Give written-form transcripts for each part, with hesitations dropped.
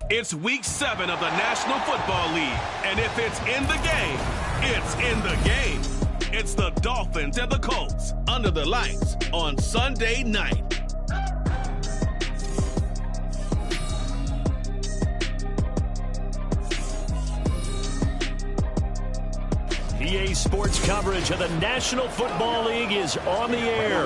It's Week 7 of the National Football League, and if it's in the game, it's in the game. It's the Dolphins and the Colts under the lights on Sunday night. EA Sports coverage of the National Football League is on the air.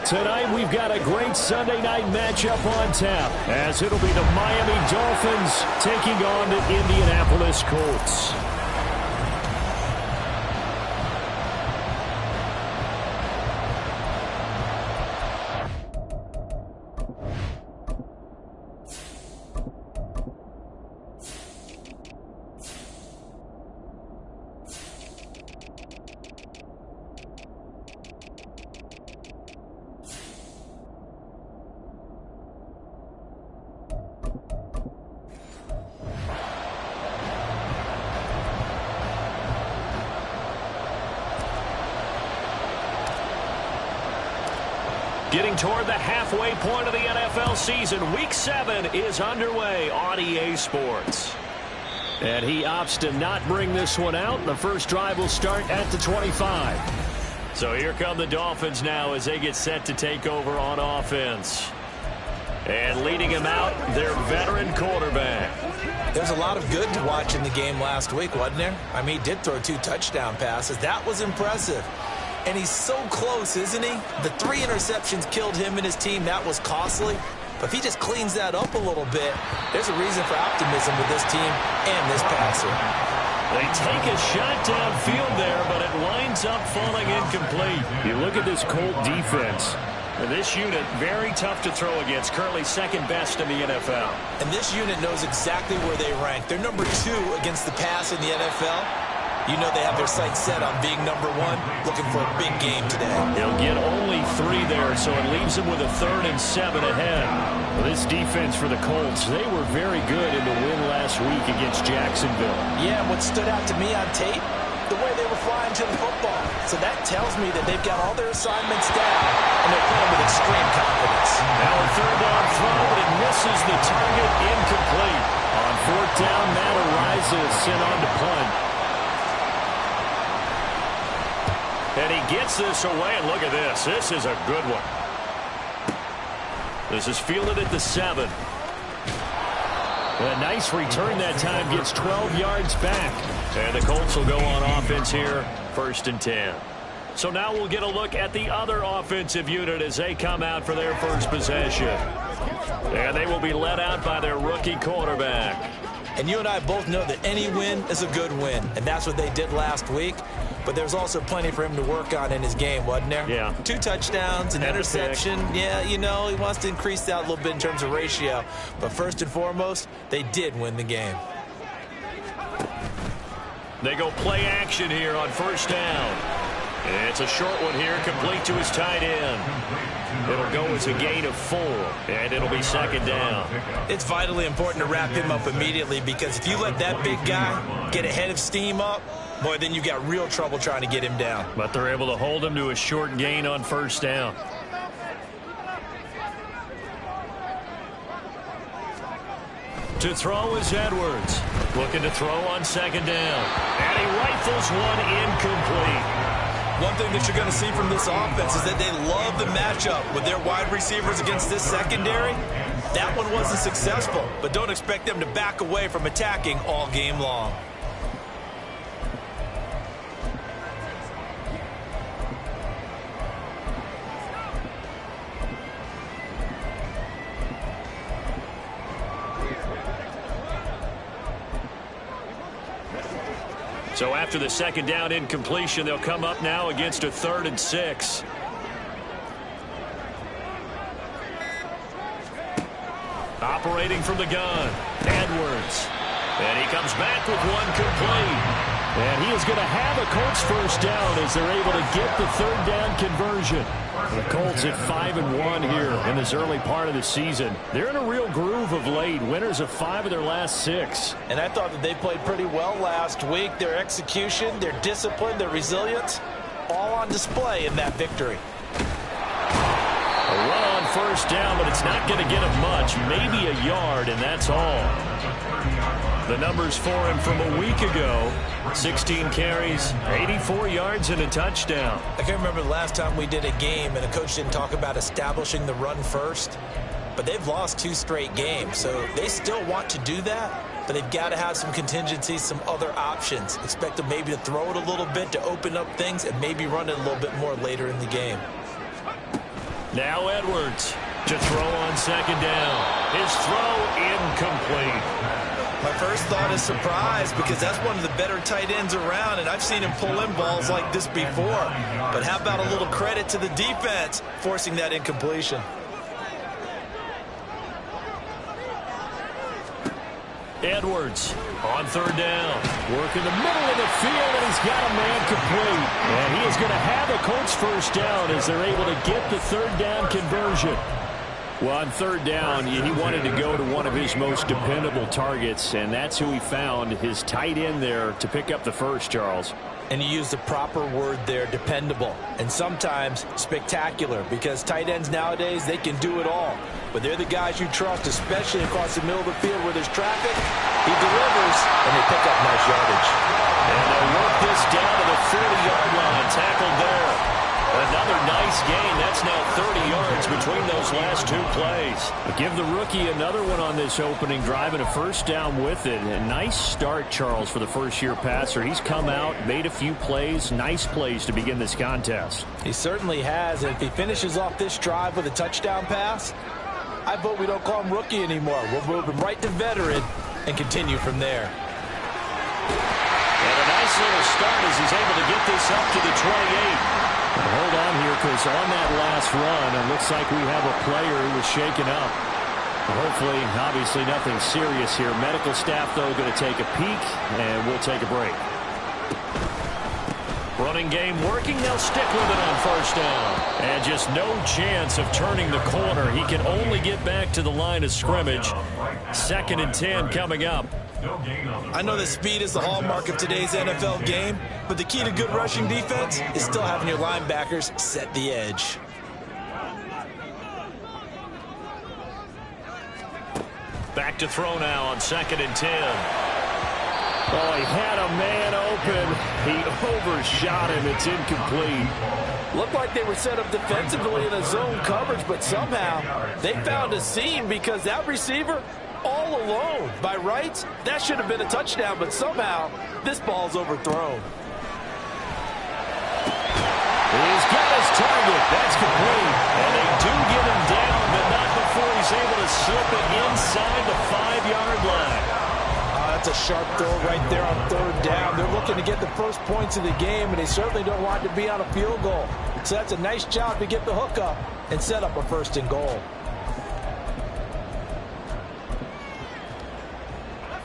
Tonight we've got a great Sunday night matchup on tap, as it'll be the Miami Dolphins taking on the Indianapolis Colts. Getting toward the halfway point of the NFL season, Week 7 is underway on EA Sports. And he opts to not bring this one out. The first drive will start at the 25. So here come the Dolphins now as they get set to take over on offense. And leading him out, their veteran quarterback. There's a lot of good to watch in the game last week, wasn't there? I mean, he did throw 2 touchdown passes. That was impressive. And he's so close, isn't he? The 3 interceptions killed him and his team. That was costly. But if he just cleans that up a little bit, there's a reason for optimism with this team and this passer. They take a shot downfield there, but it winds up falling incomplete. You look at this Colt defense. This unit, very tough to throw against, currently second best in the NFL. And this unit knows exactly where they rank. They're number 2 against the pass in the NFL. You know they have their sights set on being number 1, looking for a big game today. They'll get only 3 there, so it leaves them with a 3rd and 7 ahead. Well, this defense for the Colts, they were very good in the win last week against Jacksonville. Yeah, and what stood out to me on tape, the way they were flying to the football. So that tells me that they've got all their assignments down, and they're playing with extreme confidence. Now a 3rd down throw, but it misses the target, incomplete. On 4th down, Matt Araiza is sent on to punt. And he gets this away, and look at this. This is a good one. This is fielded at the 7. A nice return that time, gets 12 yards back. And the Colts will go on offense here, 1st and 10. So now we'll get a look at the other offensive unit as they come out for their first possession. And they will be led out by their rookie quarterback. And you and I both know that any win is a good win, and that's what they did last week. But there's also plenty for him to work on in his game, wasn't there? Yeah. 2 touchdowns, an interception. Yeah, you know, he wants to increase that a little bit in terms of ratio. But first and foremost, they did win the game. They go play action here on 1st down. It's a short one here, complete to his tight end. It'll go as a gain of 4, and it'll be 2nd down. It's vitally important to wrap him up immediately, because if you let that big guy get ahead of steam up, boy, then you've got real trouble trying to get him down. But they're able to hold him to a short gain on 1st down. To throw is Edwards. Looking to throw on 2nd down. And he rifles one incomplete. One thing that you're going to see from this offense is that they love the matchup with their wide receivers against this secondary. That one wasn't successful, but don't expect them to back away from attacking all game long. So after the 2nd down incompletion, they'll come up now against a 3rd and 6. Operating from the gun, Edwards. And he comes back with one complete. And he is going to have a Colts 1st down as they're able to get the 3rd down conversion. The Colts at 5-1 here in this early part of the season. They're in a real groove of late. Winners of 5 of their last 6. And I thought that they played pretty well last week. Their execution, their discipline, their resilience, all on display in that victory. A run on first down, but it's not going to get him much. Maybe a yard, and that's all. The numbers for him from a week ago: 16 carries, 84 yards, and a touchdown. I can't remember the last time we did a game and a coach didn't talk about establishing the run first. But they've lost 2 straight games, so they still want to do that. But they've got to have some contingencies, some other options. Expect them maybe to throw it a little bit to open up things and maybe run it a little bit more later in the game. Now Edwards to throw on second down. His throw incomplete. My first thought is surprise, because that's one of the better tight ends around, and I've seen him pull in balls like this before. But how about a little credit to the defense forcing that incompletion? Edwards on third down. Work in the middle of the field, and he's got a man complete. And he is going to have a Colts first down as they're able to get the third down conversion. Well, on third down, he wanted to go to one of his most dependable targets, and that's who he found, his tight end there, to pick up the first, Charles. And you use the proper word there, dependable, and sometimes spectacular, because tight ends nowadays, they can do it all. But they're the guys you trust, especially across the middle of the field where there's traffic. He delivers, and they pick up nice yardage. And they'll work this down to the 40-yard line, tackled there. Another nice gain. That's now 30 yards between those last 2 plays. But give the rookie another one on this opening drive and a first down with it. A nice start, Charles, for the first-year passer. He's come out, made a few plays, nice plays to begin this contest. He certainly has, and if he finishes off this drive with a touchdown pass, I vote we don't call him rookie anymore. We'll move him right to veteran and continue from there. And a nice little start as he's able to get this up to the 28. Hold on here, because on that last run, it looks like we have a player who was shaken up. Hopefully, obviously nothing serious here. Medical staff, though, going to take a peek, and we'll take a break. Running game working. They'll stick with it on first down. And just no chance of turning the corner. He can only get back to the line of scrimmage. 2nd and 10 coming up. I know that speed is the hallmark of today's NFL game, but the key to good rushing defense is still having your linebackers set the edge. Back to throw now on 2nd and 10. Oh, he had a man open. He overshot him. It's incomplete. Looked like they were set up defensively in a zone coverage, but somehow they found a seam, because that receiver all alone. By rights, that should have been a touchdown, but somehow this ball's overthrown. He's got his target. That's complete. And they do get him down, but not before he's able to slip it inside the 5-yard line. That's a sharp throw right there on third down. They're looking to get the first points of the game, and they certainly don't want to be on a field goal. So that's a nice job to get the hook up and set up a 1st and goal.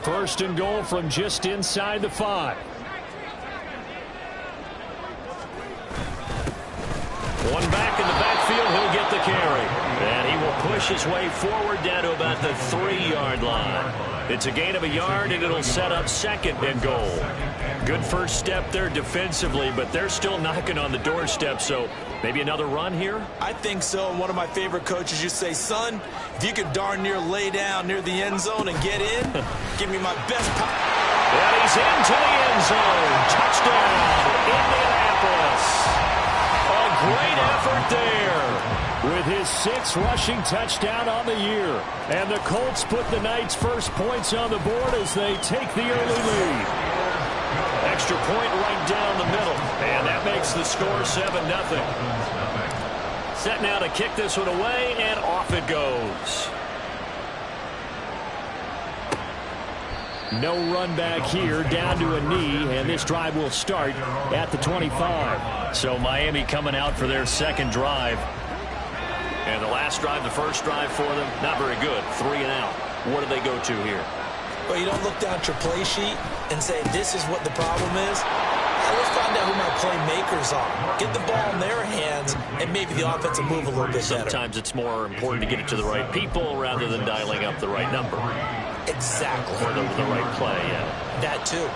1st and goal from just inside the 5. One back in the backfield. He'll get the carry. And he will push his way forward down to about the 3-yard line. It's a gain of a yard, and it'll set up 2nd and goal. Good first step there defensively, but they're still knocking on the doorstep, so maybe another run here? I think so. And one of my favorite coaches used to say, son, if you could darn near lay down near the end zone and get in, give me my best pop. And he's into the end zone. Touchdown, Indianapolis. A great effort there with his 6th rushing touchdown on the year. And the Colts put the night's first points on the board as they take the early lead. Extra point right down the middle. And that makes the score 7-0. Set now to kick this one away, and off it goes. No run back here, down to a knee, and this drive will start at the 25. So Miami coming out for their 2nd drive. And the last drive, the first drive for them, not very good. 3 and out. What do they go to here? Well, you don't look down at your play sheet and say, this is what the problem is. Let's find out who my playmakers are. Get the ball in their hands, and maybe the offense will move a little bit better. Sometimes it's more important to get it to the right people rather than dialing up the right number. Exactly. Or the right play, yeah. That too.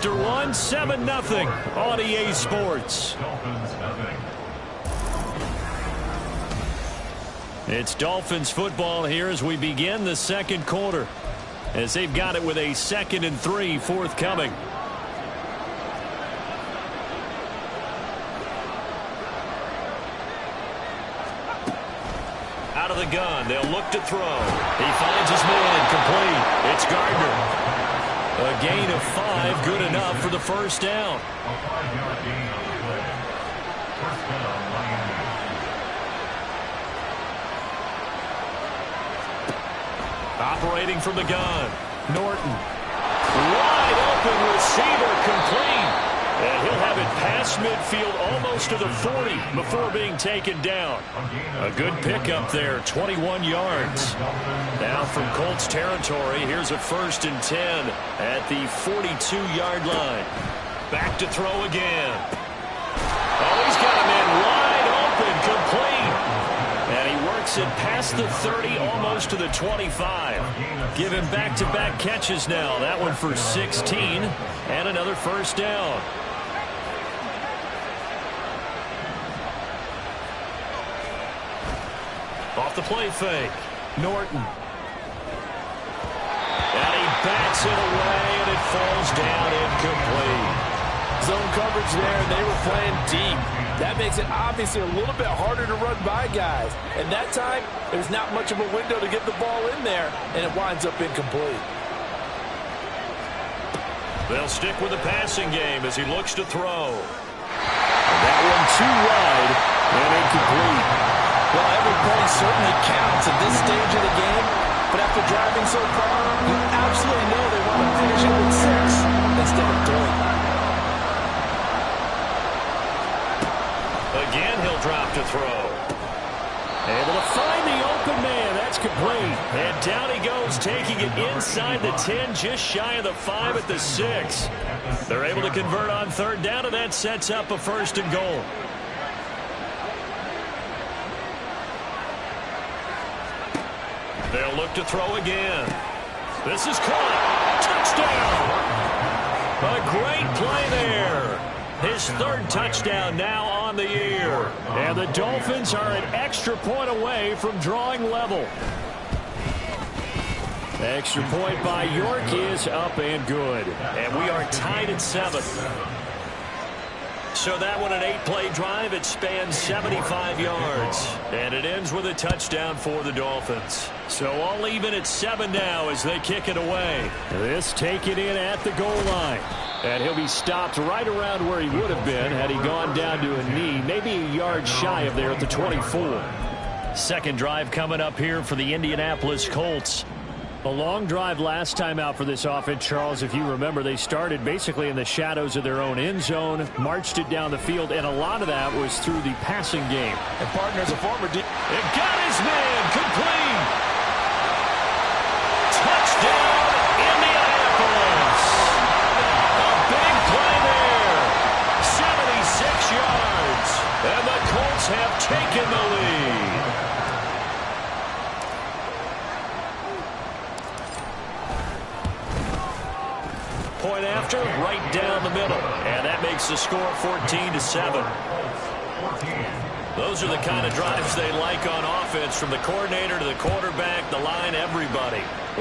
after one, 7-0 on EA Sports. It's Dolphins football here as we begin the second quarter, as they've got it with a 2nd and 3 forthcoming. Out of the gun, they'll look to throw. He finds his man, complete. It's Gardner. A gain of 5, good enough for the first down. Operating from the gun, Norton. Wide open receiver, complete. And he'll have it past midfield almost to the 40 before being taken down. A good pickup there, 21 yards. Now from Colts territory, here's a 1st and 10 at the 42-yard line. Back to throw again. Oh, he's got a man wide open, complete. And he works it past the 30, almost to the 25. Giving back-to-back catches now. That one for 16 and another first down. Off the play fake, Norton. And he bats it away, and it falls down incomplete. Zone coverage there, and they were playing deep. That makes it obviously a little bit harder to run by guys. And that time, there's not much of a window to get the ball in there, and it winds up incomplete. They'll stick with the passing game as he looks to throw. And that one too wide and incomplete. Well, every play certainly counts at this stage of the game, but after driving so far, you absolutely know they want to finish it with 6 instead of 3. Again, he'll drop to throw. Able to find the open man. That's complete. And down he goes, taking it inside the 10, just shy of the 5 at the 6. They're able to convert on 3rd down, and that sets up a 1st and goal. They'll look to throw again. This is caught. Touchdown! A great play there. His 3rd touchdown now on the year. And the Dolphins are an extra point away from drawing level. Extra point by York is up and good. And we are tied at 7. So that one, an 8-play drive. It spans 75 yards. And it ends with a touchdown for the Dolphins. So all even at 7 now as they kick it away. This taken in at the goal line. And he'll be stopped right around where he would have been had he gone down to a knee, maybe a yard shy of there at the 24. Second drive coming up here for the Indianapolis Colts. A long drive last time out for this offense, Charles. If you remember, they started basically in the shadows of their own end zone, marched it down the field, and a lot of that was through the passing game. And partners, a former It got his man, complete. Touchdown, Indianapolis. A big play there. 76 yards. And the Colts have taken the lead. Point after, right down the middle. And that makes the score 14-7. Those are the kind of drives they like on offense, from the coordinator to the quarterback, the line, everybody.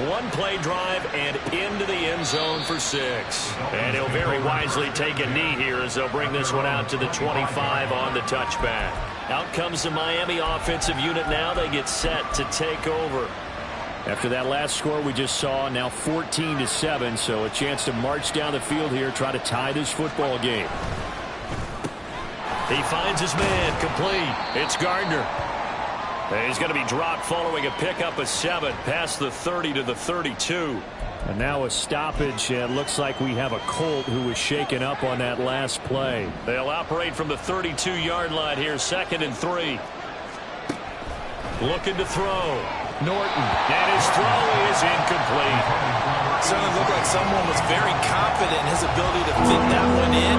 One play drive and into the end zone for 6. And he'll very wisely take a knee here as they'll bring this one out to the 25 on the touchback. Out comes the Miami offensive unit now. They get set to take over. After that last score we just saw, now 14-7, so a chance to march down the field here, try to tie this football game. He finds his man, complete. It's Gardner. And he's going to be dropped following a pickup of 7 past the 30 to the 32. And now a stoppage, and looks like we have a Colt who was shaken up on that last play. They'll operate from the 32-yard line here, 2nd and 3. Looking to throw. Norton, and his throw is incomplete. Certainly looked like someone was very confident in his ability to fit that one in.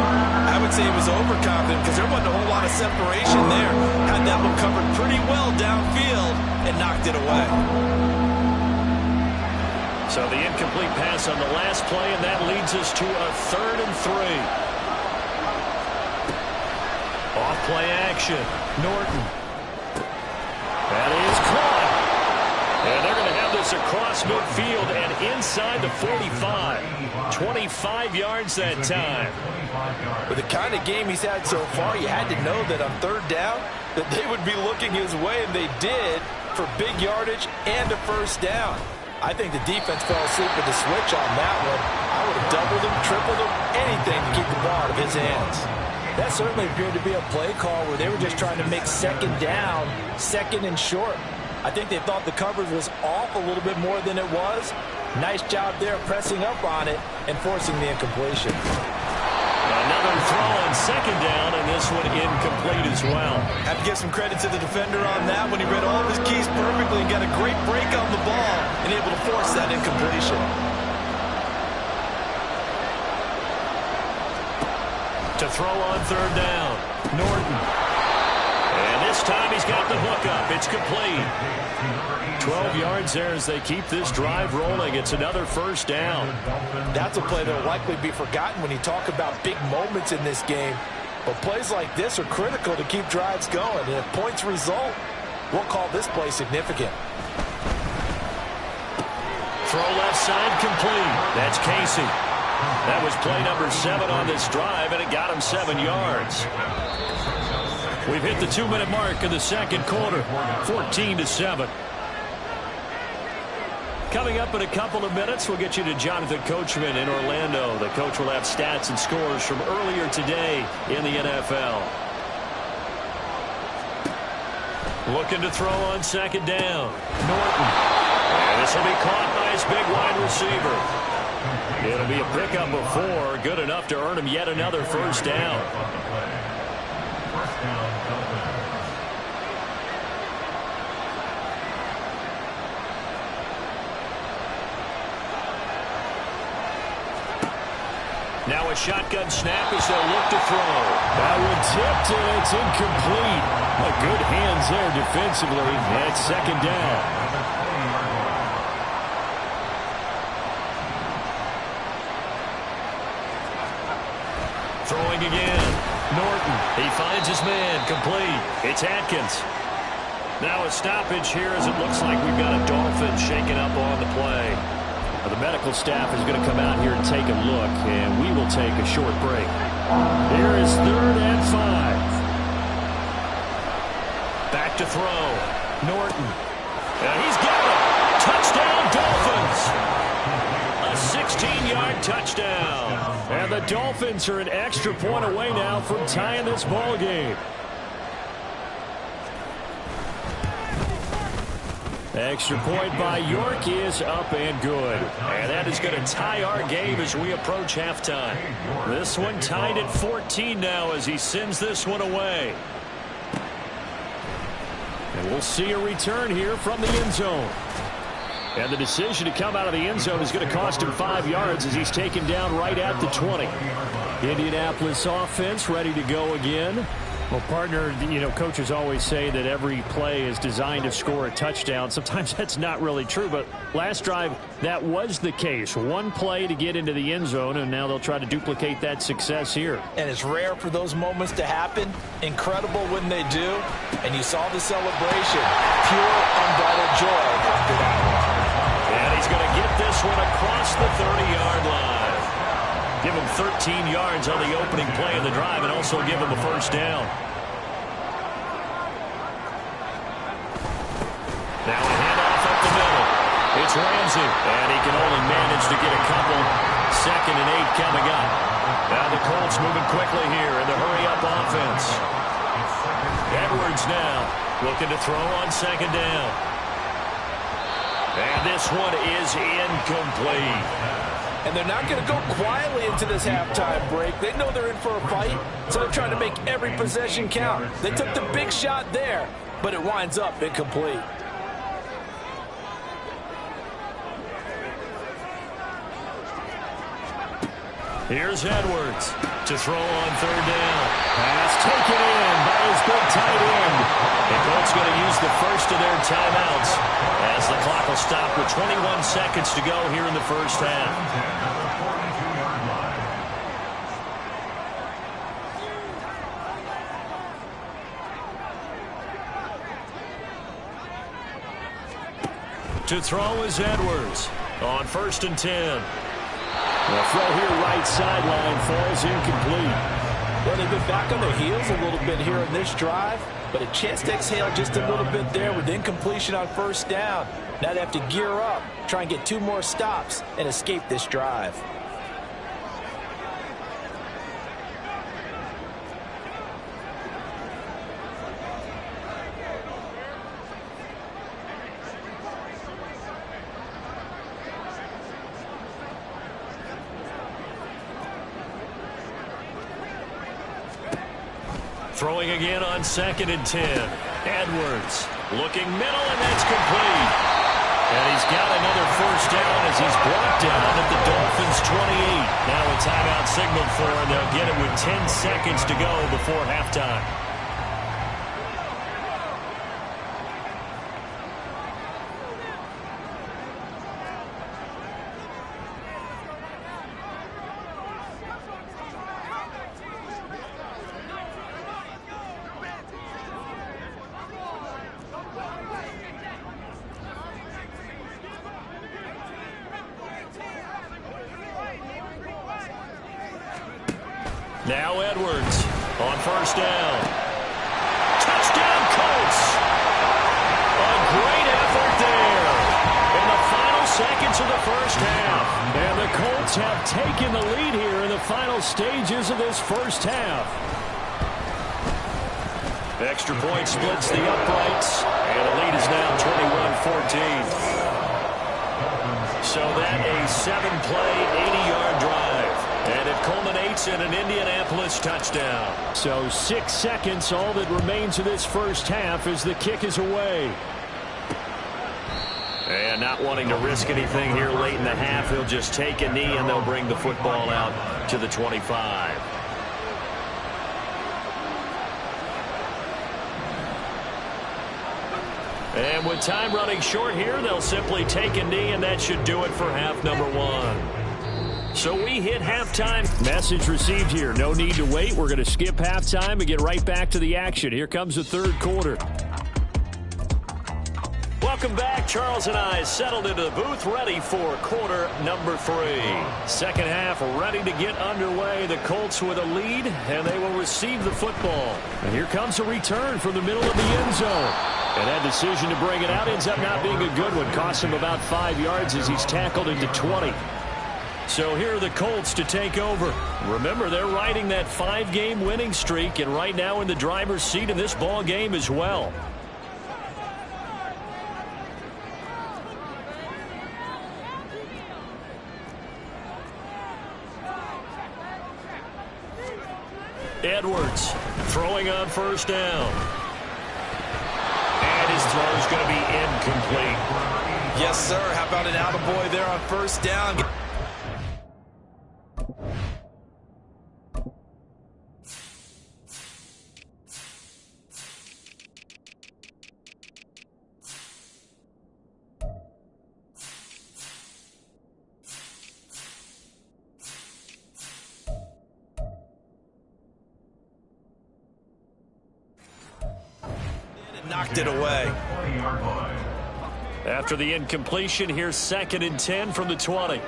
I would say he was overconfident because there wasn't a whole lot of separation there. Had that one covered pretty well downfield and knocked it away. So the incomplete pass on the last play, and that leads us to a 3rd and 3. Off-play action. Norton. That is caught. And they're going to have this across midfield and inside the 45. 25 yards that time. With the kind of game he's had so far, you had to know that on 3rd down that they would be looking his way, and they did, for big yardage and a 1st down. I think the defense fell asleep with the switch on that one. I would have doubled him, tripled him, anything to keep the ball out of his hands. That certainly appeared to be a play call where they were just trying to make 2nd down, 2nd and short. I think they thought the coverage was off a little bit more than it was. Nice job there pressing up on it and forcing the incompletion. Another throw on 2nd down, and this one incomplete as well. Have to give some credit to the defender on that when he read all of his keys perfectly and got a great break on the ball and able to force that incompletion. To throw on 3rd down, Norton. And this time he's got the hook up. It's complete. 12 yards there as they keep this drive rolling. It's another 1st down. That's a play that will likely be forgotten when you talk about big moments in this game. But plays like this are critical to keep drives going. And if points result, we'll call this play significant. Throw left side complete. That's Casey. That was play number 7 on this drive, and it got him 7 yards. We've hit the 2-minute mark in the 2nd quarter, 14-7. Coming up in a couple of minutes, we'll get you to Jonathan Coachman in Orlando. The coach will have stats and scores from earlier today in the NFL. Looking to throw on 2nd down. Norton. And this will be caught by his big wide receiver. It'll be a pickup of 4, good enough to earn him yet another 1st down. Now a shotgun snap as they'll look to throw. That one tipped, and it's incomplete. Good hands there defensively. That's 2nd down. Throwing again. Norton. He finds his man. Complete. It's Atkins. Now a stoppage here as it looks like we've got a Dolphin shaking up on the play. The medical staff is going to come out here and take a look, and we will take a short break. Here is 3rd and 5. Back to throw. Norton. And he's got it. Touchdown, Dolphins. A 16-yard touchdown. And the Dolphins are an extra point away now from tying this ball game. Extra point by York is up and good. And that is going to tie our game as we approach halftime. This one tied at 14 now as he sends this one away. And we'll see a return here from the end zone. And the decision to come out of the end zone is going to cost him 5 yards as he's taken down right at the 20. Indianapolis offense ready to go again. Well, partner, coaches always say that every play is designed to score a touchdown. Sometimes that's not really true, but last drive, that was the case. One play to get into the end zone, and now they'll try to duplicate that success here. And it's rare for those moments to happen. Incredible when they do. And you saw the celebration. Pure, unbridled joy after that one. And he's going to get this one across the 30-yard line. Give him 13 yards on the opening play of the drive and also give him a 1st down. Now a handoff up the middle. It's Ramsey. And he can only manage to get a couple. 2nd and 8 coming up. Now the Colts moving quickly here in the hurry-up offense. Edwards now looking to throw on 2nd down. And this one is incomplete. And they're not going to go quietly into this halftime break. They know they're in for a fight, so they're trying to make every possession count. They took the big shot there, but it winds up incomplete. Here's Edwards to throw on 3rd down. Pass taken in by his big tight end. The Colts going to use the first of their timeouts as the clock will stop with 21 seconds to go here in the first half. To throw is Edwards on 1st and 10. The throw here right sideline falls incomplete. Well, they've been back on their heels a little bit here in this drive, but a chance to exhale just a little bit there with incompletion on 1st down. Now they have to gear up, try and get 2 more stops and escape this drive. Throwing again on 2nd and 10. Edwards looking middle, and that's complete. And he's got another 1st down as he's brought down at the Dolphins' 28. Now a timeout signaled for, and they'll get it with 10 seconds to go before halftime. Now Edwards on 1st down. Touchdown, Colts. A great effort there in the final seconds of the first half. And the Colts have taken the lead here in the final stages of this first half. Extra point splits the uprights, and the lead is now 21-14. So that a 7-play, 80-yard drive. And it culminates in an Indianapolis touchdown. So 6 seconds, all that remains of this first half as the kick is away. And not wanting to risk anything here late in the half, he'll just take a knee and they'll bring the football out to the 25. And with time running short here, they'll simply take a knee, and that should do it for half number 1. So we hit halftime. Message received here. No need to wait. We're going to skip halftime and get right back to the action. Here comes the third quarter. Welcome back. Charles and I settled into the booth, ready for quarter number 3. Second half ready to get underway. The Colts with a lead, and they will receive the football. And here comes a return from the middle of the end zone. And that decision to bring it out ends up not being a good one. Cost him about 5 yards as he's tackled into 20. So here are the Colts to take over. Remember, they're riding that 5-game winning streak, and right now in the driver's seat in this ball game as well. Edwards throwing on 1st down. And his throw is going to be incomplete. Yes, sir. How about an attaboy there on 1st down? Knocked it away. After the incompletion, here's 2nd and 10 from the 20.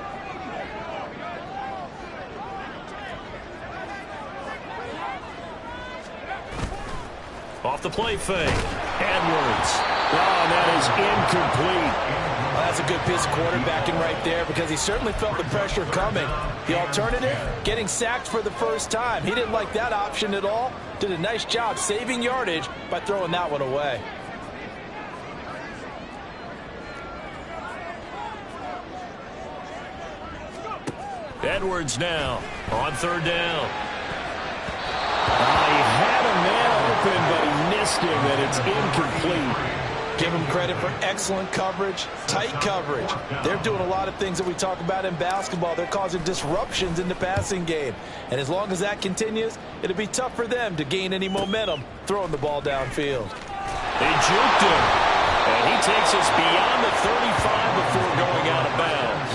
Off the play fake. Edwards. Oh, and that is incomplete. Well, that's a good piece of quarterbacking right there because he certainly felt the pressure coming. The alternative, getting sacked for the first time. He didn't like that option at all. Did a nice job saving yardage by throwing that one away. Edwards now on 3rd down. He had a man open, but he missed him, and it's incomplete. Give them credit for excellent coverage, tight coverage. They're doing a lot of things that we talk about in basketball. They're causing disruptions in the passing game. And as long as that continues, it'll be tough for them to gain any momentum throwing the ball downfield. He juked him. And he takes us beyond the 35 before going out of bounds.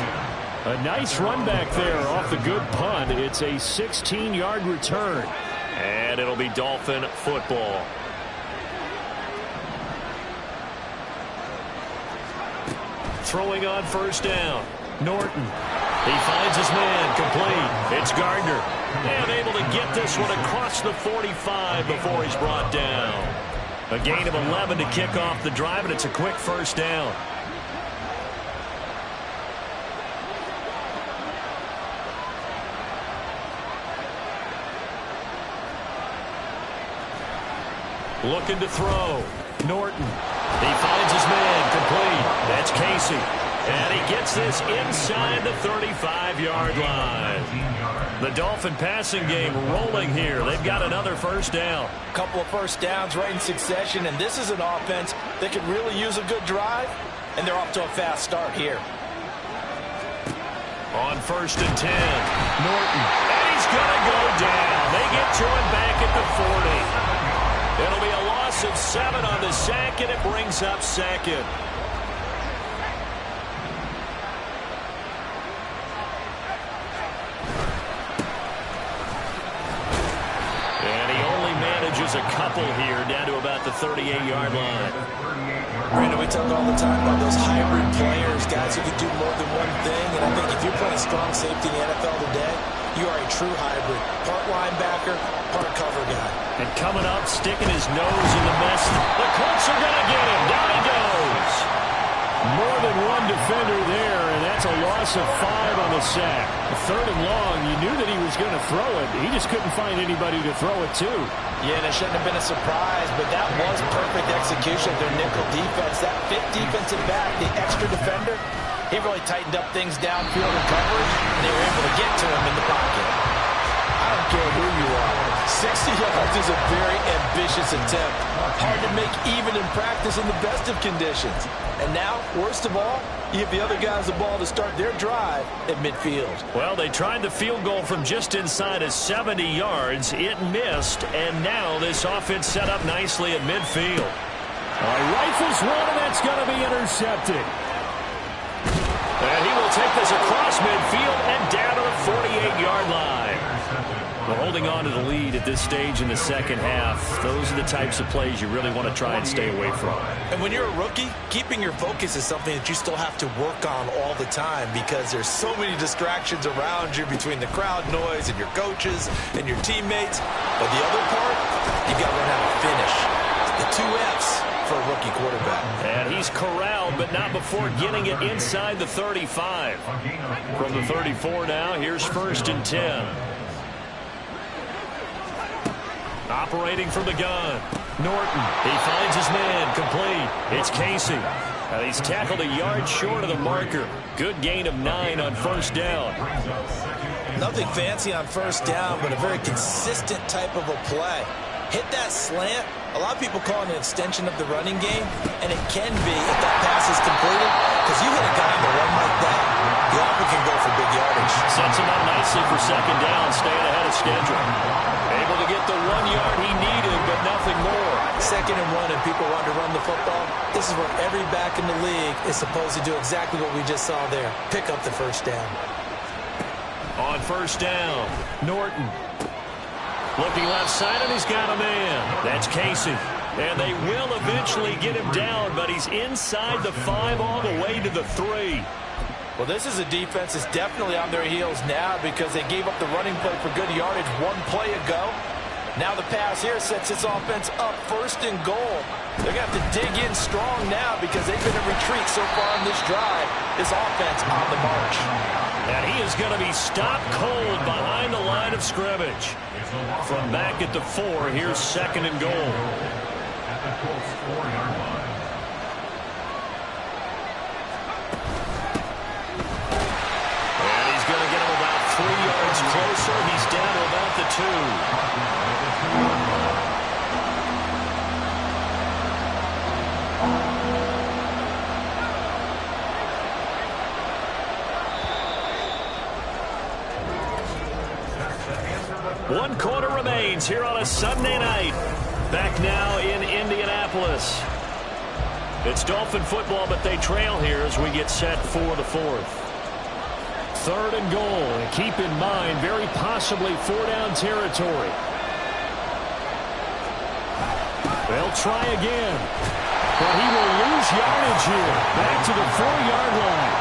A nice run back there off the good punt. It's a 16-yard return. And it'll be Dolphin football. Throwing on first down. Norton. He finds his man. Complete. It's Gardner. And able to get this one across the 45 before he's brought down. A gain of 11 to kick off the drive, and it's a quick first down. Looking to throw. Norton. He finds his man. Complete. That's Casey. And he gets this inside the 35-yard line. The Dolphin passing game rolling here. They've got another first down. A couple of first downs right in succession, and this is an offense that could really use a good drive, and they're off to a fast start here. On first and 10, Norton. And he's going to go down. They get to him back at the 40. It'll be a loss of 7 on the sack, and it brings up second. A couple here down to about the 38-yard line. Brandon, we talk all the time about those hybrid players, guys who can do more than one thing. And I think if you're playing strong safety in the NFL today, you are a true hybrid. Part linebacker, part cover guy. And coming up, sticking his nose in the mess. The Colts are going to get him. Down he goes. More than one defender there, and that's a loss of 5 on the sack. Third and long, you knew that he was going to throw it. He just couldn't find anybody to throw it to. Yeah, and it shouldn't have been a surprise, but that was perfect execution of their nickel defense. That fifth defensive back, the extra defender, he really tightened up things downfield in coverage, and they were able to get to him in the pocket. I don't care who you are. 60 yards is a very ambitious attempt. Hard to make even in practice in the best of conditions. And now, worst of all, you give the other guys the ball to start their drive at midfield. Well, they tried the field goal from just inside of 70 yards. It missed, and now this offense set up nicely at midfield. Rifles one, and that's going to be intercepted. And he will take this across midfield and down to the 48-yard line. Well, holding on to the lead at this stage in the second half, those are the types of plays you really want to try and stay away from. And when you're a rookie, keeping your focus is something that you still have to work on all the time because there's so many distractions around you between the crowd noise and your coaches and your teammates. But the other part, you got to learn how to finish. The 2 F's for a rookie quarterback. And he's corralled, but not before getting it inside the 35. From the 34 now, here's first and 10. Operating from the gun. Norton. He finds his man. Complete. It's Casey. And he's tackled a yard short of the marker. Good gain of 9 on first down. Nothing fancy on first down, but a very consistent type of a play. Hit that slant. A lot of people call it an extension of the running game, and it can be if that pass is completed, because you hit a guy on the run like that, the offer can go for big yardage. Sets him up nicely for second down, staying ahead of schedule. Able to get the 1 yard he needed, but nothing more. Second and 1, and people want to run the football. This is where every back in the league is supposed to do exactly what we just saw there. Pick up the first down. On first down, Norton. Looking left side, and he's got a man. That's Casey. And they will eventually get him down, but he's inside the 5 all the way to the 3. Well, this is a defense that's definitely on their heels now because they gave up the running play for good yardage 1 play ago. Now the pass here sets this offense up first and goal. They're going to have to dig in strong now because they've been in retreat so far on this drive. This offense on the march. And he is going to be stopped cold behind the line of scrimmage. From back at the 4, here's second and goal. At the Colts 4-yard line. And he's going to get him about 3 yards closer. He's down to about the 2. One quarter remains here on a Sunday night. Back now in Indianapolis. It's Dolphin football, but they trail here as we get set for the fourth. 3rd and goal. And keep in mind, very possibly 4-down territory. They'll try again. But he will lose yardage here. Back to the 4-yard line.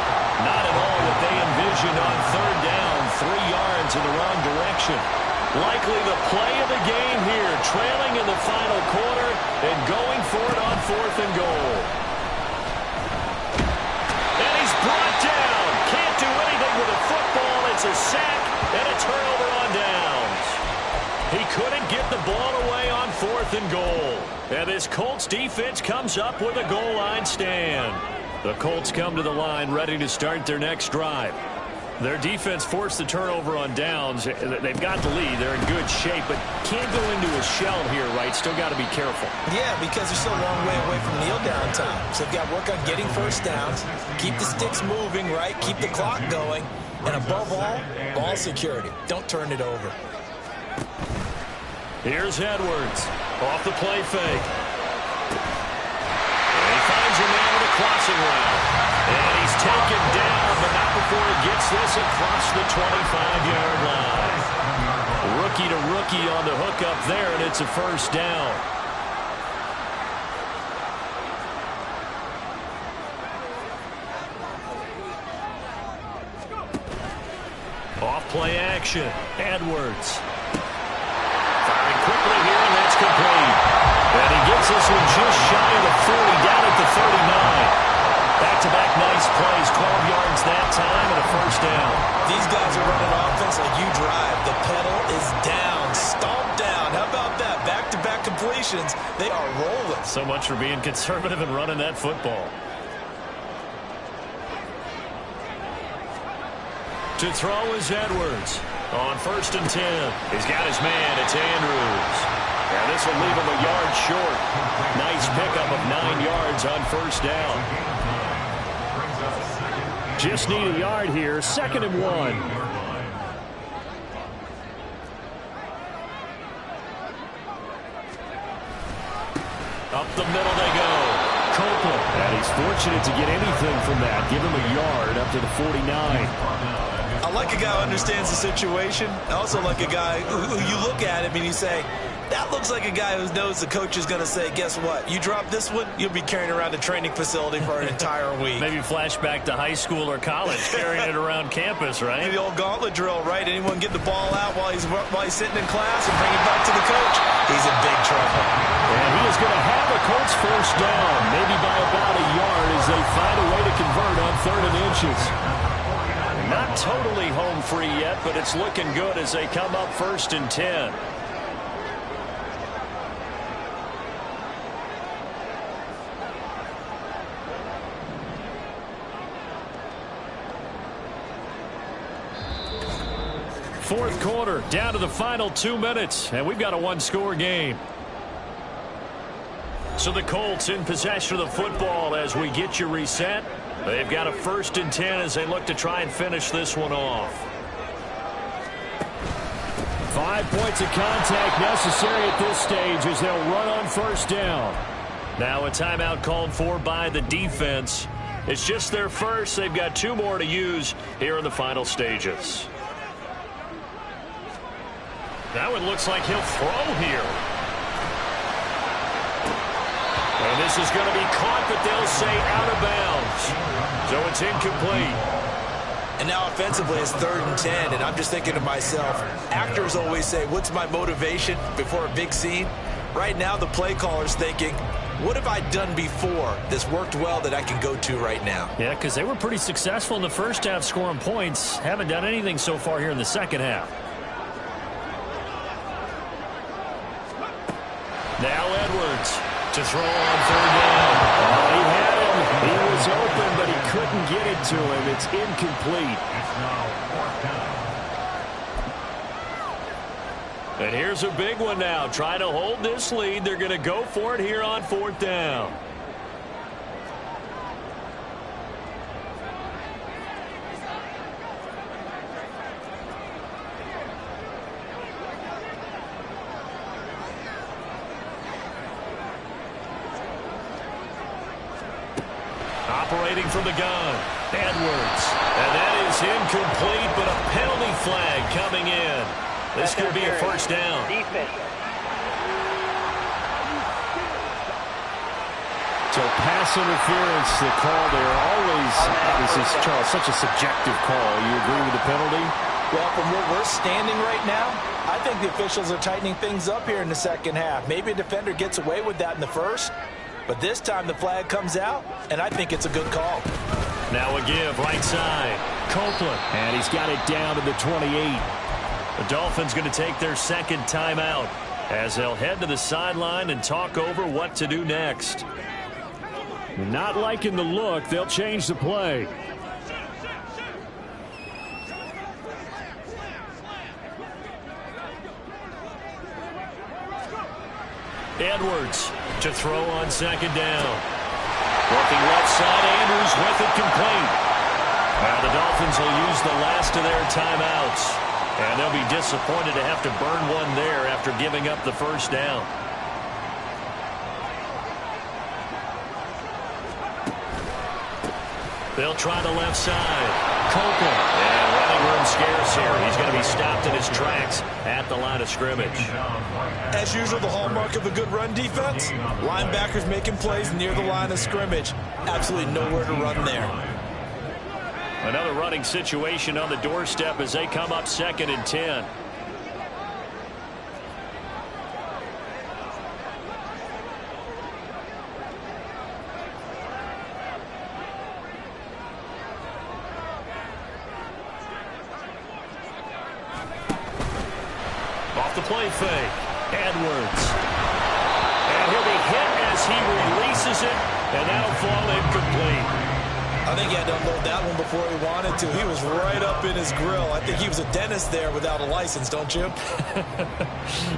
Not at all what they envisioned on 3rd down. 3 yards in the wrong direction. Likely the play of the game here, trailing in the final quarter and going for it on 4th and goal. And he's brought down. Can't do anything with a football. It's a sack and a turnover on downs. He couldn't get the ball away on 4th and goal. And this Colts defense comes up with a goal line stand. The Colts come to the line ready to start their next drive. Their defense forced the turnover on downs. They've got the lead. They're in good shape, but can't go into a shell here, right? Still got to be careful. Yeah, because they're still a long way away from kneel down time. So they've got to work on getting first downs, keep the sticks moving, right? Keep the clock going. And above all, ball security. Don't turn it over. Here's Edwards. Off the play fake. And he finds a man with a crossing route. And he's taken down, but not before he gets this across the 25-yard line. Rookie to rookie on the hook up there, and it's a first down. Off play action. Edwards. Firing quickly here, and that's complete. And he gets this one just shy of the 40, down at the 39. Back-to-back nice plays, 12 yards that time, and a first down. These guys are running offense like you drive. The pedal is down, stomped down. How about that? Back-to-back completions. They are rolling. So much for being conservative and running that football. To throw is Edwards. On 1st and 10. He's got his man. It's Andrews. And this will leave him a yard short. Nice pickup of 9 yards on first down. Just need a yard here. 2nd and 1. Up the middle they go. Copeland. And he's fortunate to get anything from that. Give him a yard up to the 49. I like a guy who understands the situation. I also like a guy who you look at him and you say, that looks like a guy who knows the coach is going to say, guess what? You drop this one, you'll be carrying around a training facility for an entire week. Maybe flashback to high school or college, carrying it around campus, right? The old gauntlet drill, right? Anyone get the ball out while he's sitting in class and bring it back to the coach? He's in big trouble. And he is going to have a Colts first down, maybe by about a yard as they find a way to convert on 3rd and inches. Not totally home free yet, but it's looking good as they come up 1st and 10. Fourth quarter, down to the final 2 minutes, and we've got a one-score game. So the Colts in possession of the football as we get you reset. They've got a 1st and 10 as they look to try and finish this one off. 5 points of contact necessary at this stage as they'll run on first down. Now a timeout called for by the defense. It's just their first. They've got 2 more to use here in the final stages. Now it looks like he'll throw here. And this is going to be caught, but they'll say out of bounds. So it's incomplete. And now offensively it's 3rd and 10, and I'm just thinking to myself, actors always say, what's my motivation before a big scene? Right now the play caller's thinking, what have I done before that's worked well that I can go to right now? Yeah, because they were pretty successful in the first half scoring points. Haven't done anything so far here in the second half. Now Edwards to throw on 3rd down. Oh, he had him. He was open, but he couldn't get it to him. It's incomplete. And here's a big one now. Trying to hold this lead. They're going to go for it here on 4th down. operating from the gun. Edwards. And that is incomplete, but a penalty flag coming in. This could be a first down. So pass interference, the call there. Always, this is, Charles, such a subjective call. You agree with the penalty? Well, from where we're standing right now, I think the officials are tightening things up here in the second half. Maybe a defender gets away with that in the first, but this time the flag comes out, and I think it's a good call. Now a give, right side. Copeland, and he's got it down to the 28. The Dolphins going to take their second timeout as they'll head to the sideline and talk over what to do next. Not liking the look, they'll change the play. Edwards to throw on second down. Working left side, Andrews with it complete. Now the Dolphins will use the last of their timeouts. And they'll be disappointed to have to burn one there after giving up the first down. They'll try the left side. Copeland. And running room scarce here. He's going to be stopped in his tracks at the line of scrimmage. As usual, the hallmark of a good run defense, linebackers making plays near the line of scrimmage. Absolutely nowhere to run there. Another running situation on the doorstep as they come up 2nd and 10. Off the play fake. Edwards. And he'll be hit as he releases it, and that'll fall incomplete. I think he had to unload that one before he wanted to. He was right up in his grill. I think he was a dentist there without a license, don't you?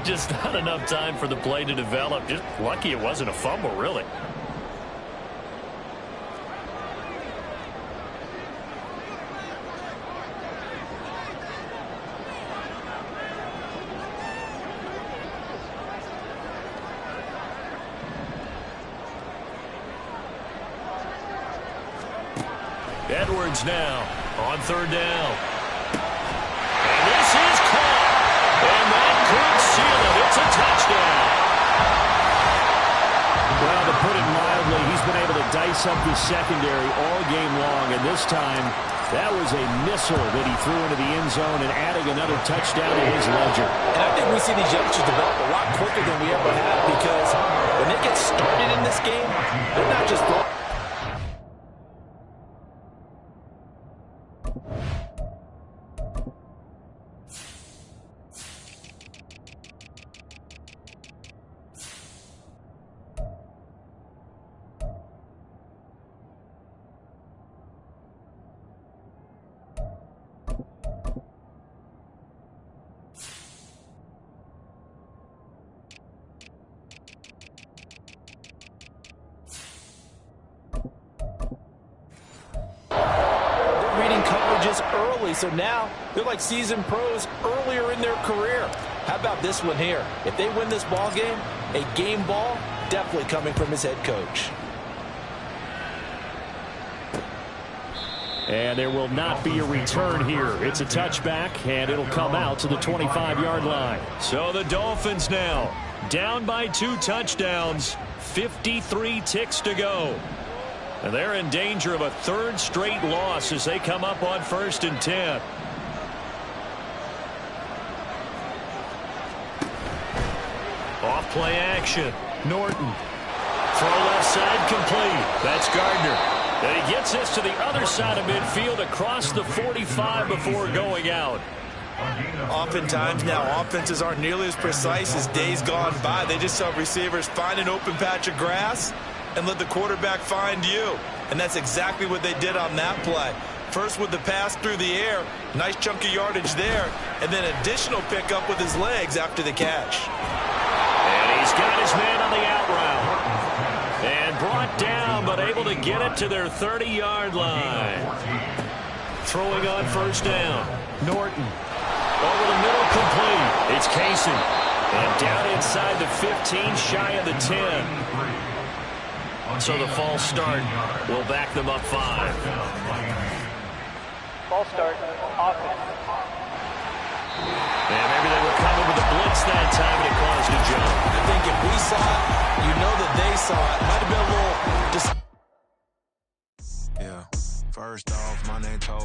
Just not enough time for the play to develop. Just lucky it wasn't a fumble, really. Edwards now on 3rd down. And this is caught. And that could seal it. It's a touchdown. Well, to put it mildly, he's been able to dice up the secondary all game long. And this time, that was a missile that he threw into the end zone and adding another touchdown to his ledger. And I think we see these youngsters develop a lot quicker than we ever have, because when they get started in this game, they're not just throwing. Early, so now they're like seasoned pros earlier in their career. How about this one here? If they win this ball game, a game ball definitely coming from his head coach. And there will not be a return here. It's a touchback, and it'll come out to the 25-yard line. So the Dolphins now down by 2 touchdowns, 53 ticks to go. And they're in danger of a 3rd straight loss as they come up on 1st and 10. Off play action. Norton. Throw left side complete. That's Gardner. And he gets this to the other side of midfield across the 45 before going out. Oftentimes now, offenses aren't nearly as precise as days gone by. They just saw receivers find an open patch of grass and let the quarterback find you. And that's exactly what they did on that play. First with the pass through the air, nice chunk of yardage there, and then additional pickup with his legs after the catch. And he's got his man on the out route. And brought down, but able to get it to their 30-yard line. Throwing on 1st down. Norton. Over the middle, complete. It's Casey. And down inside the 15, shy of the 10. So the false start will back them up 5. False start, offense. And maybe they were coming with a blitz that time, and it caused a jump. I think if we saw it, you know that they saw it. Might have been a little... Yeah, first off, my name told